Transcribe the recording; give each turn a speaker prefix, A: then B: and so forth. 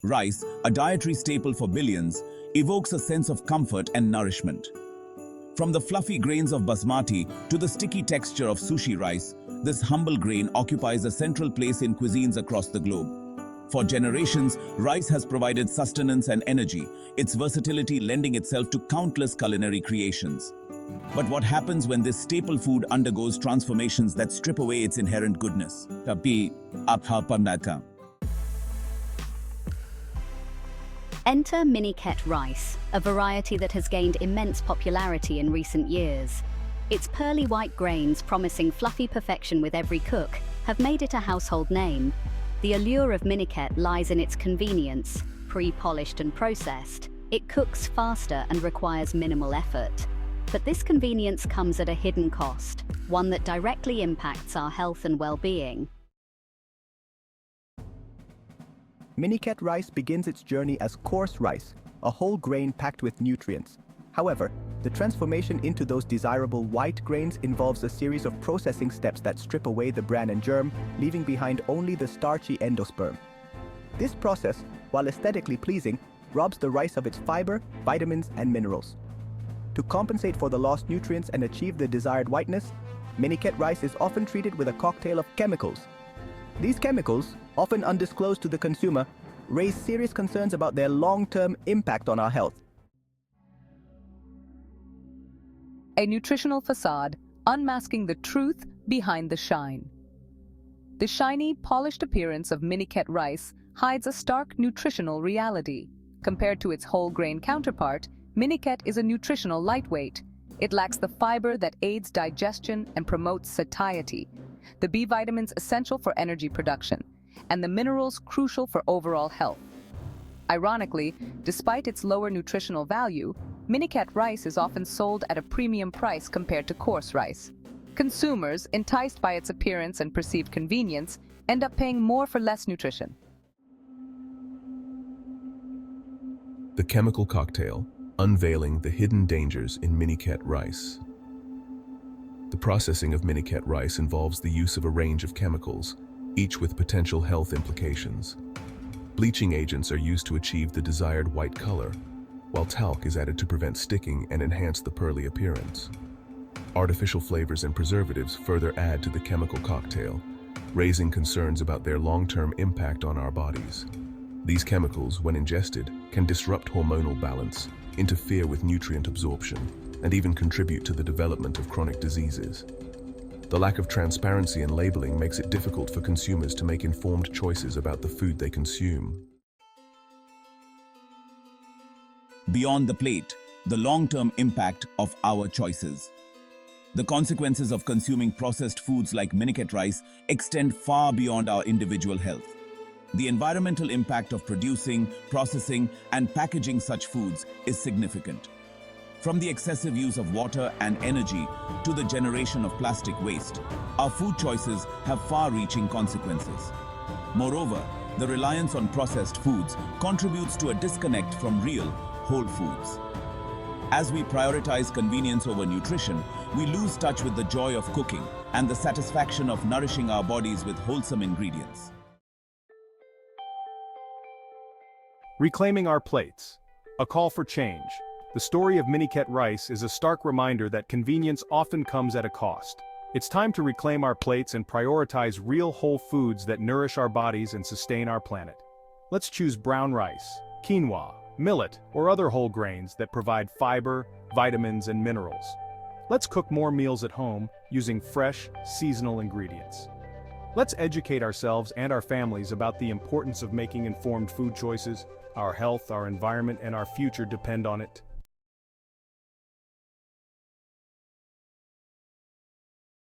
A: rice, a dietary staple for billions, evokes a sense of comfort and nourishment. From the fluffy grains of basmati to the sticky texture of sushi rice, this humble grain occupies a central place in cuisines across the globe. For generations, rice has provided sustenance and energy, its versatility lending itself to countless culinary creations. But what happens when this staple food undergoes transformations that strip away its inherent goodness?
B: Enter Miniket rice, a variety that has gained immense popularity in recent years. Its pearly white grains, promising fluffy perfection with every cook, have made it a household name. The allure of Miniket lies in its convenience. Pre-polished and processed, it cooks faster and requires minimal effort. But this convenience comes at a hidden cost, one that directly impacts our health and well-being.
C: Miniket rice begins its journey as coarse rice, a whole grain packed with nutrients. However, the transformation into those desirable white grains involves a series of processing steps that strip away the bran and germ, leaving behind only the starchy endosperm. This process, while aesthetically pleasing, robs the rice of its fiber, vitamins, and minerals. To compensate for the lost nutrients and achieve the desired whiteness, Miniket rice is often treated with a cocktail of chemicals. These chemicals, often undisclosed to the consumer, raise serious concerns about their long-term impact on our health.
D: A nutritional facade unmasking the truth behind the shine. The shiny, polished appearance of Miniket rice hides a stark nutritional reality. Compared to its whole grain counterpart, Miniket is a nutritional lightweight. It lacks the fiber that aids digestion and promotes satiety, the B vitamins essential for energy production, and the minerals crucial for overall health. Ironically, despite its lower nutritional value, Miniket rice is often sold at a premium price compared to coarse rice. Consumers, enticed by its appearance and perceived convenience, end up paying more for less nutrition.
E: The chemical cocktail, unveiling the hidden dangers in Miniket rice. The processing of Miniket rice involves the use of a range of chemicals, each with potential health implications. Bleaching agents are used to achieve the desired white color, while talc is added to prevent sticking and enhance the pearly appearance. Artificial flavors and preservatives further add to the chemical cocktail, raising concerns about their long-term impact on our bodies. These chemicals, when ingested, can disrupt hormonal balance, interfere with nutrient absorption, and even contribute to the development of chronic diseases. The lack of transparency and labeling makes it difficult for consumers to make informed choices about the food they consume.
A: Beyond the plate, the long-term impact of our choices. The consequences of consuming processed foods like Miniket rice extend far beyond our individual health. The environmental impact of producing, processing, and packaging such foods is significant. From the excessive use of water and energy to the generation of plastic waste, our food choices have far-reaching consequences. Moreover, the reliance on processed foods contributes to a disconnect from real, whole foods. As we prioritize convenience over nutrition, we lose touch with the joy of cooking and the satisfaction of nourishing our bodies with wholesome ingredients.
F: Reclaiming our plates. A call for change. The story of Miniket rice is a stark reminder that convenience often comes at a cost. It's time to reclaim our plates and prioritize real whole foods that nourish our bodies and sustain our planet. Let's choose brown rice, quinoa, millet, or other whole grains that provide fiber, vitamins, and minerals. Let's cook more meals at home using fresh, seasonal ingredients. Let's educate ourselves and our families about the importance of making informed food choices. Our health, our environment, and our future depend on it.